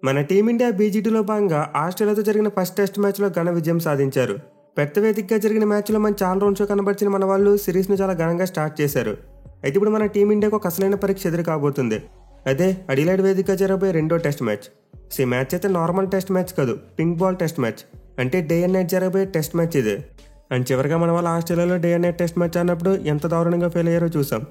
మన టీమిండియా బీజీటీలో భాగంగా ఆస్ట్రేలియాతో జరిగిన ఫస్ట్ టెస్ట్ మ్యాచ్లో ఘన విజయం సాధించారు. పెద్ద వేదికగా జరిగిన మ్యాచ్లో మన చాలా రౌండ్స్ కనబరిచిన మన వాళ్ళు సిరీస్ను చాలా ఘనంగా స్టార్ట్ చేశారు. అయితే ఇప్పుడు మన టీమిండియాకు ఒక అసలైన పరీక్ష ఎదురు కాబోతుంది. అదే అడిలైడ్ వేదికగా జరగబోయే రెండో టెస్ట్ మ్యాచ్. ఈ మ్యాచ్ అయితే నార్మల్ టెస్ట్ మ్యాచ్ కాదు, పింక్ బాల్ టెస్ట్ మ్యాచ్. అంటే డే అండ్ నైట్ జరగబోయే టెస్ట్ మ్యాచ్ ఇది. అండ్ చివరిగా మన వాళ్ళు ఆస్ట్రేలియాలో day and night test match అన్నప్పుడు ఎంత దారుణంగా ఫెయిల్ అయ్యారో చూసాం.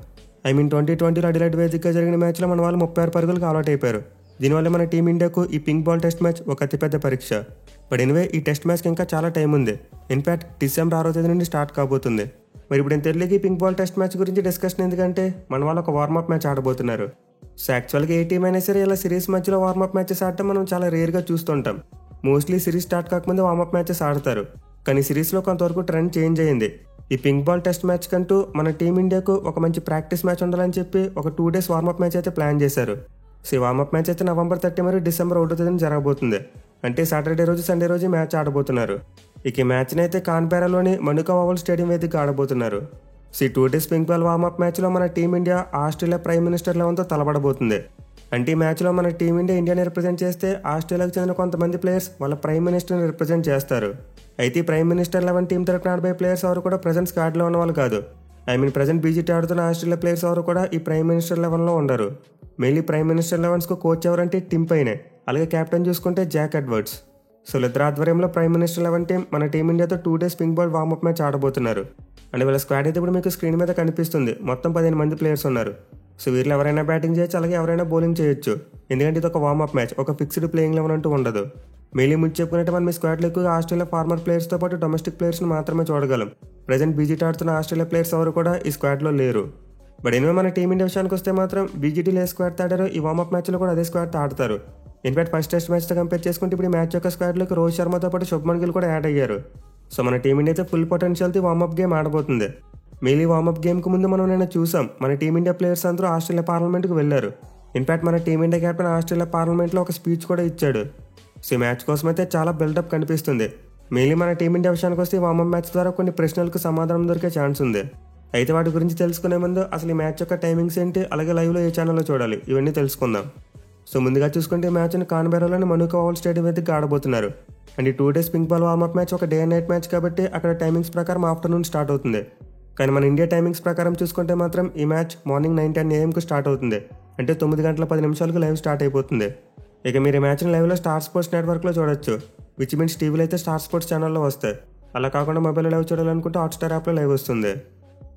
2020లో అడిలైడ్ వేదికగా జరిగిన మ్యాచ్లో మన వాళ్ళు 36 పరుగులకు ఆల్అౌట్ అయిపోయారు. దీనివల్ల మన టీమిండియాకు ఈ పింక్ బాల్ టెస్ట్ మ్యాచ్ ఒక అతిపెద్ద పరీక్ష. బట్ ఎనివే ఈ టెస్ట్ మ్యాచ్కి ఇంకా చాలా టైం ఉంది. ఇన్ఫాక్ట్ డిసెంబర్ 6వ తేదీ నుండి స్టార్ట్ కాబోతుంది. మరి ఇప్పుడు తెలియక ఈ పింక్ బాల్ టెస్ట్ మ్యాచ్ గురించి డిస్కషన్ ఎందుకంటే మన వాళ్ళు ఒక వార్మప్ మ్యాచ్ ఆడబోతున్నారు. సో యాక్చువల్గా ఏ టీం అయినా సరే ఇలా సిరీస్ మధ్యలో వార్మప్ మ్యాచెస్ ఆడటం మనం చాలా రేర్గా చూస్తుంటాం. మోస్ట్లీ సిరీస్ స్టార్ట్ కాకముందే వార్మప్ మ్యాచెస్ ఆడతారు. కానీ సిరీస్లో కొంతవరకు ట్రెండ్ చేంజ్ అయ్యింది. ఈ పింక్ బాల్ టెస్ట్ మ్యాచ్ కంటూ మన టీమిండియాకు ఒక మంచి ప్రాక్టీస్ మ్యాచ్ ఉండాలని చెప్పి ఒక 2 days వార్మప్ మ్యాచ్ అయితే ప్లాన్ చేశారు. సో ఈ వార్మప్ మ్యాచ్ అయితే నవంబర్ 30 మరియు డిసెంబర్ 1వ తేదీన జరగబోతుంది. అంటే సాటర్డే రోజు సండే రోజు మ్యాచ్ ఆడబోతున్నారు. ఇక ఈ మ్యాచ్ని అయితే కాన్బెరాలోని మనుకా ఓవల్ స్టేడియం వేదిక ఆడబోతున్నారు. సో ఈ 2 days పింక్ బాల్ వార్మప్ మ్యాచ్లో మన టీమిండియా ఆస్ట్రేలియా ప్రైమ్ మినిస్టర్ లెవెన్తో తలపడబోతుంది. అంటే ఈ మ్యాచ్లో మన టీమిండియా ఇండియాని రిప్రజెంట్ చేస్తే ఆస్ట్రేలియాకు చెందిన కొంతమంది ప్లేయర్స్ వాళ్ళ ప్రైమ్ మినిస్టర్ని రిప్రజెంట్ చేస్తారు. అయితే ఈ ప్రైమ్ మినిస్టర్ 11 టీం తరపున ఆడబోయే ప్లేయర్స్ ఎవరు కూడా ప్రజెంట్ స్క్వాడ్లో ఉన్న వాళ్ళు కాదు. ప్రజెంట్ బీజీటీ ఆడుతున్న ఆస్ట్రేలియా ప్లేయర్స్ ఎవరు కూడా ఈ ప్రైమ్ మినిస్టర్ లెవెన్లో ఉండరు. మెయిన్లీ ప్రైమ్ మినిస్టర్ లెవెన్స్కు కోచ్ ఎవరంటే టిమ్ పైనే, అలాగే కెప్టెన్ చూసుకుంటే జాక్ ఎడ్వర్డ్స్. సో ఇద్దరు ఆధ్వర్యంలో ప్రైమ్ మినిస్టర్ 11 టీం మన టీమిండియాతో 2 days pink ball warmup match ఆడబోతున్నారు. అంటే వీళ్ళ స్క్వాడ్ అయితే ఇప్పుడు మీకు స్క్రీన్ మీద కనిపిస్తుంది. మొత్తం 15 మంది ప్లేయర్స్ ఉన్నారు. సో వీళ్ళు ఎవరైనా బ్యాటింగ్ చేయొచ్చు, అలాగే ఎవరైనా బౌలింగ్ చేయొచ్చు. ఎందుకంటే ఇది ఒక వార్మప్ మ్యాచ్, ఒక ఫిక్స్డ్ ప్లేయింగ్ లెవెన్ అంటూ ఉండదు. మెయిన్లీ ముందు చెప్పుకున్నట్టు మనం మీ స్క్వాడ్లో ఎక్కువగా ఆస్ట్రేలియా ఫార్మర్ ప్లేయర్స్తో పాటు డొమెస్టిక్ ప్లేయర్స్ని మాత్రమే చూడగలం. ప్రజెంట్ బీజీటీ ఆడుతున్న ఆస్ట్రేలియా ప్లేయర్స్ ఎవరు కూడా ఈ స్క్వాడ్లో లేరు. బట్ ఎనివే మన టీమిండియా విషయానికి వస్తే మాత్రం బీజీటీలో ఏ స్క్వాడ్తో ఆడారో ఈ వార్మప్ మ్యాచ్లో కూడా అదే స్క్వాడ్తో ఆడతారు. ఇన్ఫాక్ట్ ఫస్ట్ టెస్ట్ మ్యాచ్తో కంపేర్ చేసుకుంటే ఇప్పుడు ఈ మ్యాచ్ యొక్క స్క్వాడ్లోకి రోహిత్ శర్మతో పాటు శుభ్మన్ గిల్ కూడా యాడ్ అయ్యారు. సో మన టీమిండియా అయితే ఫుల్ పొటెన్షియల్తో వార్మప్ గేమ్ ఆడబోతుంది. మెయిన్లీ వార్మప్ గేమ్కి ముందు మనం నేను చూసాం మన టీమిండియా ప్లేయర్స్ అందరూ ఆస్ట్రేలియా పార్లమెంట్కి వెళ్ళారు. ఇన్ఫాక్ట్ మన టీమిండియా కెప్టెన్ ఆస్ట్రేలియా పార్లమెంట్లో ఒక స్పీచ్ కూడా ఇచ్చాడు. సో ఈ మ్యాచ్ కోసం అయితే చాలా బిల్డప్ కనిపిస్తుంది. మెయిన్లీ మన టీమిండియా విషయానికి వస్తే వార్మప్ మ్యాచ్ ద్వారా కొన్ని ప్రశ్నలకు సమాధానం దొరికే ఛాన్స్ ఉంది. అయితే వాటి గురించి తెలుసుకునే ముందు అసలు ఈ మ్యాచ్ యొక్క టైమింగ్స్ ఏంటి, అలాగే లైవ్లో ఏ ఛానల్లో చూడాలి, ఇవన్నీ తెలుసుకుందాం. సో ముందుగా చూసుకుంటే ఈ మ్యాచ్ని కాన్బెరాలోని మనుకా ఓవల్ స్టేడియం వేదిక ఆడబోతున్నారు. అండ్ ఈ 2 days pink ball warmup match ఒక డే అండ్ నైట్ మ్యాచ్ కాబట్టి అక్కడ టైమింగ్స్ ప్రకారం ఆఫ్టర్నూన్ స్టార్ట్ అవుతుంది. కానీ మన ఇండియా టైమింగ్స్ ప్రకారం చూసుకుంటే మాత్రం ఈ మ్యాచ్ మార్నింగ్ 9-10 AM స్టార్ట్ అవుతుంది. అంటే 9:10 లైవ్ స్టార్ట్ అయిపోతుంది. ఇక మీరు ఈ మ్యాచ్ని లైవ్లో స్టార్ స్పోర్ట్స్ నెట్వర్క్లో చూడొచ్చు. విచ్ మీన్స్ టీవీలో అయితే స్టార్ స్పోర్ట్స్ ఛానల్లో వస్తాయి. అలా కాకుండా మొబైల్లో లైవ్ చూడాలనుకుంటే హాట్స్టార్ యాప్లో లైవ్ వస్తుంది.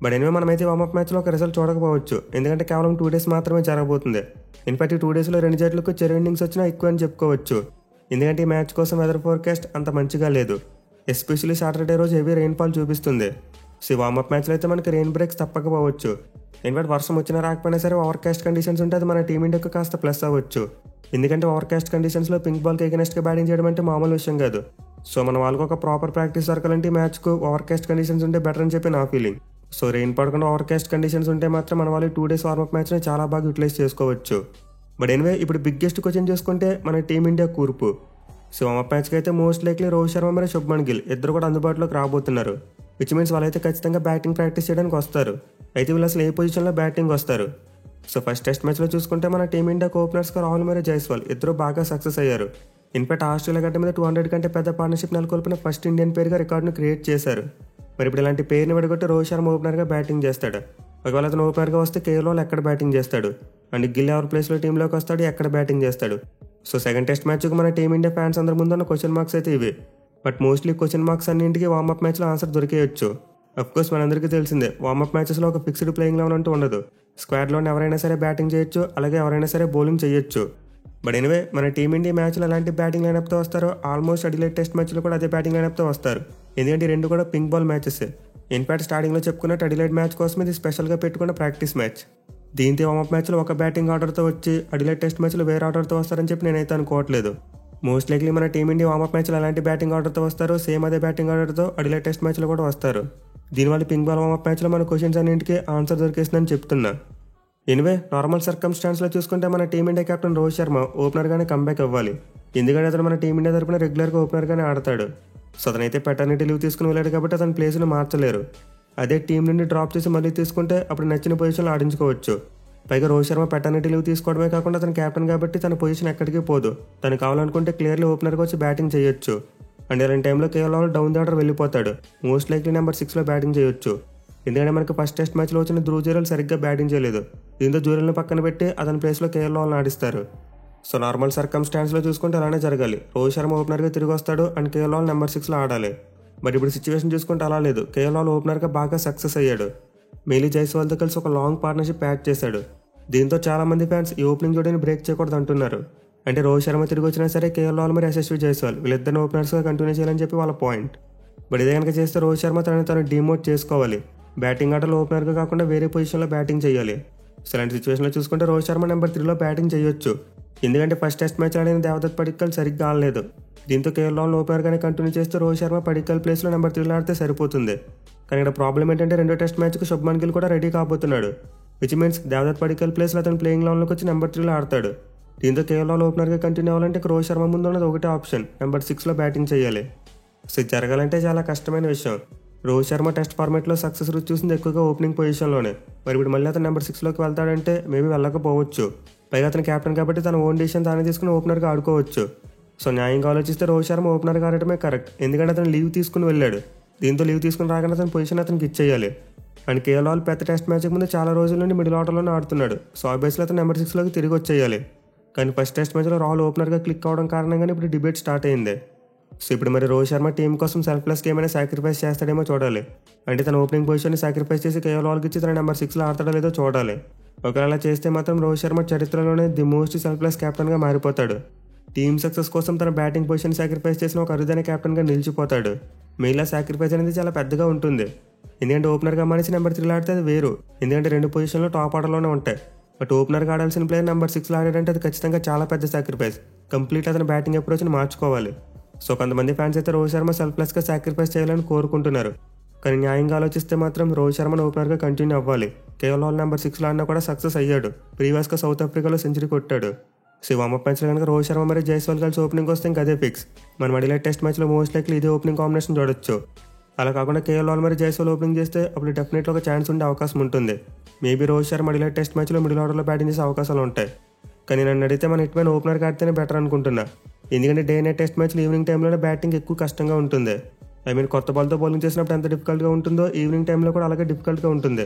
బట్ ఎనివే మనమైతే వార్మప్ మ్యాచ్లో ఒక రిజల్ట్ చూడకపోవచ్చు, ఎందుకంటే కేవలం 2 days మాత్రమే జరగబోతుంది. ఇన్ఫాక్ట్ ఈ 2 daysలో 2 జట్లకు చెరు ఇన్నింగ్స్ వచ్చినా ఎక్కువ అని చెప్పుకోవచ్చు. ఎందుకంటే ఈ మ్యాచ్ కోసం వెదర్ ఫోర్కాస్ట్ అంత మంచిగా లేదు. ఎస్పెషల్లీ సాటర్డే రోజు హెవీ రెయిన్ఫాల్ చూపిస్తుంది. సో వార్మప్ మ్యాచ్లో అయితే మనకి రెయిన్ బ్రేక్స్ తప్పకపోవచ్చు. ఇన్ఫాక్ట్ వర్షం వచ్చినా రాకపోయినా సరే ఓవర్కాస్ట్ కండిషన్స్ ఉంటే అది మన టీమిండియాకు కాస్త ప్లస్ అవ్వచ్చు. ఎందుకంటే ఓవర్కాస్ట్ కండిషన్స్లో పింక్ బాల్కి ఎగనెస్ట్గా బ్యాటింగ్ చేయడం అంటే మామూలు విషయం కాదు. సో మన వాళ్ళకు ఒక ప్రాపర్ ప్రాక్టీస్ దొరకాలంటే ఈ మ్యాచ్కు ఓవర్కాస్ట్ కండిషన్స్ ఉంటే బెటర్ అని చెప్పి నా ఫీలింగ్. సో రెయిన్ పడకుండా ఓవర్కాస్ట్ కండిషన్స్ ఉంటే మాత్రం మన వాళ్ళు 2 days వార్మప్ మ్యాచ్ని చాలా బాగా యూటిలైజ్ చేసుకోవచ్చు. బట్ ఎనివే ఇప్పుడు బిగ్గెస్ట్ క్వశ్చన్ చూసుకుంటే మన టీమిండియా కూర్పు. సో వార్మప్ మ్యాచ్కి అయితే మోస్ట్ లైక్లీ రోహిత్ శర్మ మరియు శుభ్మన్ గిల్ ఇద్దరు కూడా అందుబాటులోకి రాబోతున్నారు. విచ్ మీన్స్ వాళ్ళైతే ఖచ్చితంగా బ్యాటింగ్ ప్రాక్టీస్ చేయడానికి వస్తారు. అయితే వీళ్ళు అసలు ఏ పొజిషన్లో బ్యాటింగ్ వస్తారు. సో ఫస్ట్ టెస్ట్ మ్యాచ్లో చూసుకుంటే మన టీమిండియాకు ఓపెనర్స్గా రాహుల్ మరియు జైస్వాల్ ఇద్దరు బాగా సక్సెస్ అయ్యారు. ఇన్ఫాక్ట్ ఆస్ట్రేలియా గడ్డ మీద 200 కంటే పెద్ద పార్ట్నర్షిప్ నెలకొల్పిన ఫస్ట్ ఇండియన్ పేరుగా రికార్డును క్రియేట్ చేశారు. మరి ఇప్పుడు ఇలాంటి పేరుని విడగొట్టి రోహిత్ శర్మ ఓపెనర్గా బ్యాటింగ్ చేస్తాడు. ఒకవేళ అతను ఓపెనర్గా వస్తే కేఎల్ ఎక్కడ బ్యాటింగ్ చేస్తాడు, అండ్ గిల్ ఎవరి ప్లేస్లో టీంలోకి వస్తాడు, ఎక్కడ బ్యాటింగ్ చేస్తాడు. సో సెకండ్ టెస్ట్ మ్యాచ్కు మన టీమిండియా ఫ్యాన్స్ అందరి ముందు ఉన్న క్వశ్చన్ మార్క్స్ అయితే ఇవి. బట్ మోస్ట్లీ క్వశ్చన్ మార్క్స్ అన్నింటికి వార్మప్ మ్యాచ్లో ఆన్సర్ దొరికేయచ్చు. అఫ్కోర్స్ మనందరికీ తెలిసిందే వార్మప్ మ్యాచెస్లో ఒక ఫిక్స్డ్ ప్లేయింగ్ లెవెన్ అంటూ ఉండదు. స్క్వాడ్లో ఎవరైనా సరే బ్యాటింగ్ చేయొచ్చు, అలాగే ఎవరైనా సరే బౌలింగ్ చేయొచ్చు. బట్ ఎనివే మన టీమిండియా మ్యాచ్లో ఎలాంటి బ్యాటింగ్ లైనప్తో వస్తారో ఆల్మోస్ట్ అడిలైడ్ టెస్ట్ మ్యాచ్లో కూడా అదే బ్యాటింగ్ లైనప్తో వస్తారు. ఎందుకంటే 2 కూడా పింక్ బాల్ మ్యాచెస్. ఇన్ఫాక్ట్ స్టార్టింగ్లో చెప్పుకున్నట్టు అడిలైడ్ మ్యాచ్ కోసం ఇది స్పెషల్గా పెట్టుకున్న ప్రాక్టీస్ మ్యాచ్. దీంతో వార్మప్ మ్యాచ్లో ఒక బ్యాటింగ్ ఆర్డర్తో వచ్చి అడిలైడ్ టెస్ట్ మ్యాచ్లో వేరే ఆర్డర్తో వస్తారని చెప్పి నేనైతే అనుకోవట్లేదు. మోస్ట్ లైక్లీ మన టీమిండియా వార్మప్ మ్యాచ్లో ఎలాంటి బ్యాటింగ్ ఆర్డర్తో వస్తారో సేమ్ అదే బ్యాటింగ్ ఆర్డర్తో అడిలైడ్ టెస్ట్ మ్యాచ్లో కూడా వస్తారు. దీనివల్ల పింక్ బాల్ వార్మప్ మ్యాచ్లో మన క్వశ్చన్స్ అన్నింటికీ ఆన్సర్ దొరికేస్తుందని చెప్తున్నా. ఎనివే నార్మల్ సర్కమ్స్టాన్స్లో చూసుకుంటే మన టీమిండియా కెప్టెన్ రోహిత్ శర్మ ఓపెనర్గానే కంబ్యాక్ అవ్వాలి. ఎందుకంటే అతను మన టీమిండియా తరపున రెగ్యులర్గా ఓపెనర్గానే ఆడతాడు. సో అతనైతే పెటర్నిటీ లీవ్ తీసుకుని వెళ్ళాడు కాబట్టి అతని ప్లేస్ను మార్చలేరు. అదే టీం నుండి డ్రాప్ చేసి మళ్ళీ తీసుకుంటే అప్పుడు నచ్చిన పొజిషన్లో ఆడించుకోవచ్చు. పైగా రోహిత్ శర్మ పెటర్నిటీ లీవ్ తీసుకోవడమే కాకుండా తన కెప్టెన్ కాబట్టి తన పొజిషన్ ఎక్కడికి పోదు. తను కావాలనుకుంటే క్లియర్లీ ఓపెనర్గా వచ్చి బ్యాటింగ్ చేయొచ్చు. అండ్ ఇలాంటి టైంలో KL Rahul down the order వెళ్ళిపోతాడు. మోస్ట్ లైక్లీ నెంబర్ 6లో బ్యాటింగ్ చేయొచ్చు. ఎందుకంటే మనకి ఫస్ట్ టెస్ట్ మ్యాచ్లో వచ్చిన ధ్రువ్ జురేల్ సరిగ్గా బ్యాటింగ్ చేయలేదు. దీంతో జురేల్ని పక్కన పెట్టి అతని ప్లేస్లో కేఎల్ రాహుల్ని ఆడిస్తారు. సో నార్మల్ సర్కమ్స్టాన్స్లో చూసుకుంటే అలానే జరగాలి. రోహిత్ శర్మ ఓపెనర్గా తిరిగి వస్తాడు అండ్ కేఎల్ రాహుల్ నెంబర్ 6లో ఆడాలి. బట్ ఇప్పుడు సిచ్యువేషన్ చూసుకుంటే అలా లేదు. కేఎల్ రాహుల్ ఓపెనర్గా బాగా సక్సెస్ అయ్యాడు. మేలీ జైస్వాల్తో కలిసి ఒక లాంగ్ పార్ట్నర్షిప్ యాడ్ చేశాడు. దీంతో చాలా మంది ఫ్యాన్స్ ఈ ఓపెనింగ్ జోడీని బ్రేక్ చేయకూడదు అంటున్నారు. అంటే రోహిత్ శర్మ తిరిగి వచ్చినా సరే కేఎల్ రాహుల్ మరి యశస్వి జైస్వాల్ వీళ్ళిద్దరిని ఓపెనర్స్గా కంటిన్యూ చేయాలని చెప్పి వాళ్ళ పాయింట్. బట్ ఇదే కనుక చేస్తే రోహిత్ శర్మ తను డిమోట్ చేసుకోవాలి. బ్యాటింగ్ ఆటలో ఓపెనర్గా కాకుండా వేరే పొజిషన్లో బ్యాటింగ్ చేయాలి. సో ఇలాంటి సిచ్యువేషన్లో చూసుకుంటే రోహిత్ శర్మ నెంబర్ 3లో బ్యాటింగ్ చేయొచ్చు. ఎందుకంటే ఫస్ట్ టెస్ట్ మ్యాచ్ ఆడిన దేవదత్ పడిక్కల్ సరిగ్గా ఆడలేదు. దీంతో కేఎల్ రాహుల్ ఓపెనర్గానే కంటిన్యూ చేస్తే రోహిత్ శర్మ పడిక్కల్ ప్లేస్లో నెంబర్ 3లో ఆడితే సరిపోతుంది. కానీ ఇక్కడ ప్రాబ్లం ఏంటంటే రెండో టెస్ట్ మ్యాచ్కి శుభ్మన్ గిల్ కూడా రెడీ కాబోతున్నాడు. విచ్ మీన్స్ దేవదత్ పడిక్కల్ ప్లేస్లో అతను ప్లేయింగ్ లెవెన్లోకి వచ్చి నెంబర్ 3లో ఆడతాడు. దీంతో కేఎల్ రాహుల్ ఓపెనర్గా కంటిన్యూ అవ్వాలంటే రోహిత్ శర్మ ముందు ఉన్నది ఒకటే ఆప్షన్, నెంబర్ 6లో బ్యాటింగ్ చేయాలి. సో ఇది జరగాలంటే చాలా కష్టమైన విషయం. రోహిత్ శర్మ టెస్ట్ ఫార్మాట్లో సక్సెస్ రుచి చూసింది ఎక్కువగా ఓపెనింగ్ పొజిషన్లోనే. మరి ఇప్పుడు మళ్ళీ అతను నెంబర్ 6లోకి వెళ్తాడంటే మేబీ వెళ్ళకపోవచ్చు. పైగా అతను కెప్టెన్ కాబట్టి తన ఓన్ డిసిషన్ తానే తీసుకుని ఓపెనర్గా ఆడుకోవచ్చు. సో న్యాయంగా ఆలోచిస్తే రోహిత్ శర్మ ఓపెనర్గా ఆడటమే కరెక్ట్. ఎందుకంటే అతను లీవ్ తీసుకుని వెళ్ళాడు. దీంతో లీవ్ తీసుకుని రాగానే అతని పొజిషన్ అతనికి ఇచ్చేయాలి. అండ్ కేఎల్ రాహుల్ పెద్ద టెస్ట్ మ్యాచ్కి ముందు చాలా రోజుల నుండి మిడిల్ ఆర్డర్లోనే ఆడుతున్నాడు. సో ఆబ్వియస్లీ అతను నెంబర్ 6లోకి తిరిగి వచ్చేయాలి. కానీ ఫస్ట్ టెస్ట్ మ్యాచ్లో రాహుల్ ఓపెనర్గా క్లిక్ అవడం కారణంగానే ఇప్పుడు డిబేట్ స్టార్ట్ అయింది. సో ఇప్పుడు మరి రోహిత్ శర్మ టీం కోసం సెల్ఫ్లెస్గా ఏమైనా సాక్రిఫైస్ చేస్తాడేమో చూడాలి. అంటే తన ఓపెనింగ్ పొజిషన్ని సాక్రిఫైస్ చేసి కేఎల్ రాహుల్కి ఇచ్చి తన నెంబర్ 6లో ఆడతాడో లేదో చూడాలి. ఒకవేళ చేస్తే మాత్రం రోహిత్ శర్మ చరిత్రలోనే ది మోస్ట్ సెల్ఫ్లెస్ కెప్టెన్గా మారిపోతాడు. టీమ్ సక్సెస్ కోసం తన బ్యాటింగ్ పొజిషన్ సాక్రిఫైస్ చేసిన ఒక అరుదైన కెప్టెన్గా నిలిచిపోతాడు. మెయిన్లా సాక్రిఫైస్ అనేది చాలా పెద్దగా ఉంటుంది. ఎందుకంటే ఓపెనర్గా మనిషి నెంబర్ 3లో ఆడితే అది వేరు. ఎందుకంటే రెండు పొజిషన్లో టాప్ ఆర్డర్లోనే ఉంటాయి. బట్ ఓపెనర్గా ఆడాల్సిన ప్లేయర్ నెంబర్ 6లో ఆడాడంటే అది ఖచ్చితంగా చాలా పెద్ద సాక్రిఫైస్. కంప్లీట్ అతని బ్యాటింగ్ అప్రోచ్ని మార్చుకోవాలి. సో కొంతమంది ఫ్యాన్స్ అయితే రోహిత్ శర్మ సెల్ఫ్లెస్గా సాక్రిఫైస్ చేయాలని కోరుకుంటున్నారు. కానీ న్యాయంగా ఆలోచిస్తే మాత్రం రోహిత్ శర్మను ఓపెనర్గా కంటిన్యూ అవ్వాలి. కేఎల్ రాహుల్ నెంబర్ 6లో ఆడినా కూడా సక్సెస్ అయ్యాడు. ప్రీవియస్గా సౌత్ ఆఫ్రికాలో సెంచరీ కొట్టాడు. సో వామప్ మ్యాచ్లో కనుక రోహిత్ శర్మ మరియు జైస్వాల్ కలిసి ఓపెనింగ్ వస్తే ఇంకా అదే ఫిక్స్. మనం అడిలే టెస్ట్ మ్యాచ్లో మోస్ట్ లైక్లీ ఇదే ఓపెనింగ్ కాంబినేషన్ చూడొచ్చు. అలా కాకుండా కేఎల్ రాహుల్ మరియు జైస్వాల్ ఓపెనింగ్ చేస్తే అప్పుడు డెఫినెట్గా ఒక ఛాన్స్ ఉండే అవకాశం ఉంటుంది. మేబీ రోహిత్ శర్మ అడిలే టెస్ట్ మ్యాచ్లో మిడిల్ ఆర్డర్లో బ్యాటింగ్ చేసే అవకాశాలు ఉంటాయి. కానీ నన్ను అడిగితే మన ఇటుపైన ఓపెనర్గా ఆడితేనే బెటర్ అనుకుంటున్నా. ఎందుకంటే డే నైట్ టెస్ట్ మ్యాచ్లో ఈవినింగ్ టైంలోనే బ్యాటింగ్ ఎక్కువ కష్టంగా ఉంటుంది. కొత్త బాల్తో బౌలింగ్ చేసినప్పుడు ఎంత డిఫికల్ట్గా ఉంటుందో ఈవినింగ్ టైంలో కూడా అలాగే డిఫికల్ట్గా ఉంటుంది.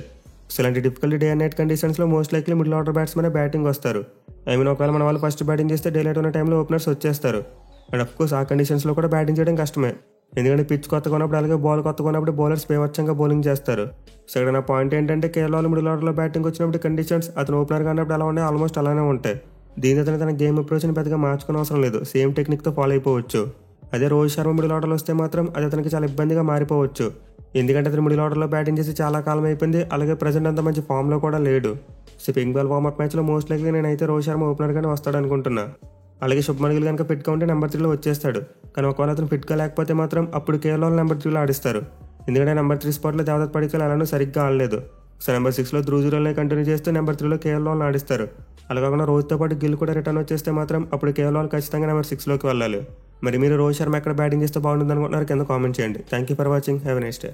సో ఇలాంటి డిఫికల్ట్ డే అండ్ నైట్ కండిషన్స్లో most likely middle order batsmen batting వస్తారు. ఒకవేళ మన వాళ్ళు ఫస్ట్ బ్యాటింగ్ చేస్తే డే నైట్ ఉన్న టైంలో ఓపెనర్స్ వచ్చేస్తారు. అండ్ అఫ్కోర్స్ ఆ కండిషన్స్లో కూడా బ్యాటింగ్ చేయడం కష్టమే. ఎందుకంటే పిచ్ కొత్తగా ఉన్నప్పుడు అలాగే బాల్ కొత్తగా ఉన్నప్పుడు బౌలర్స్ బేవచ్చంగా బౌలింగ్ చేస్తారు. సో ఇక్కడ నా పాయింట్ ఏంటంటే కేఎల్ రాహుల్ మిడిల్ ఆర్డర్లో బ్యాటింగ్ వచ్చినప్పుడు కండిషన్స్ అతను ఓపెనర్గా ఉన్నప్పుడు ఎలా ఉన్నాయి ఆల్మోస్ట్ అలానే ఉంటాయి. దీని అతను తన గేమ్ అప్రోచ్ని పెద్దగా మార్చుకునే అవసరం లేదు. సేమ్ టెక్నిక్తో ఫాలో అయిపోవచ్చు. అదే రోహిత్ శర్మ మిడిల్ ఆర్డర్లో వస్తే మాత్రం అది అతనికి చాలా ఇబ్బందిగా మారిపోవచ్చు. ఎందుకంటే అతను మిడిల్ ఆర్డర్లో బ్యాటింగ్ చేసి చాలా కాలం అయిపోయింది. అలాగే ప్రజెంట్ అంత మంచి ఫామ్లో కూడా లేడు. సో పింక్ బాల్ వార్మప్ మ్యాచ్లో మోస్ట్ లైక్లీ నేనైతే రోహిత్ శర్మ ఓపెనర్గానే వస్తాడు అనుకుంటున్నా. అలాగే శుభ్మన్ గిల్ కనుక ఫిట్గా ఉంటే నెంబర్ 3లో వచ్చేస్తాడు. కానీ ఒకవేళ అతను ఫిట్గా లేకపోతే మాత్రం అప్పుడు కేఎల్ రాహుల్ నెంబర్ 3లో ఆడిస్తారు. ఎందుకంటే నెంబర్ 3 స్పాట్లో దేవదత్ పడిక్కల్ అలానే సరిగ్గా ఆడలేదు. సో నెంబర్ 6లో ధ్రువ్ జురేల్ని కంటిన్యూ చేస్తూ నెంబర్ 3లో కేఎల్ రాహుల్ని ఆడిస్తారు. అలా కాకుండా రోహిత్తో పాటు గిల్ కూడా రిటర్న్ వచ్చేస్తే మాత్రం అప్పుడు కేఎల్ రాహుల్ ఖచ్చితంగా నెంబర్ 6లోకి వెళ్ళాలి. మరి మీరు రోహిత్ శర్మ ఎక్కడ బ్యాటింగ్ చేస్తే బాగుంటుంది అనుకుంటున్నారు కింద కామెంట్ చేయండి. Thank you for watching. Have a nice day.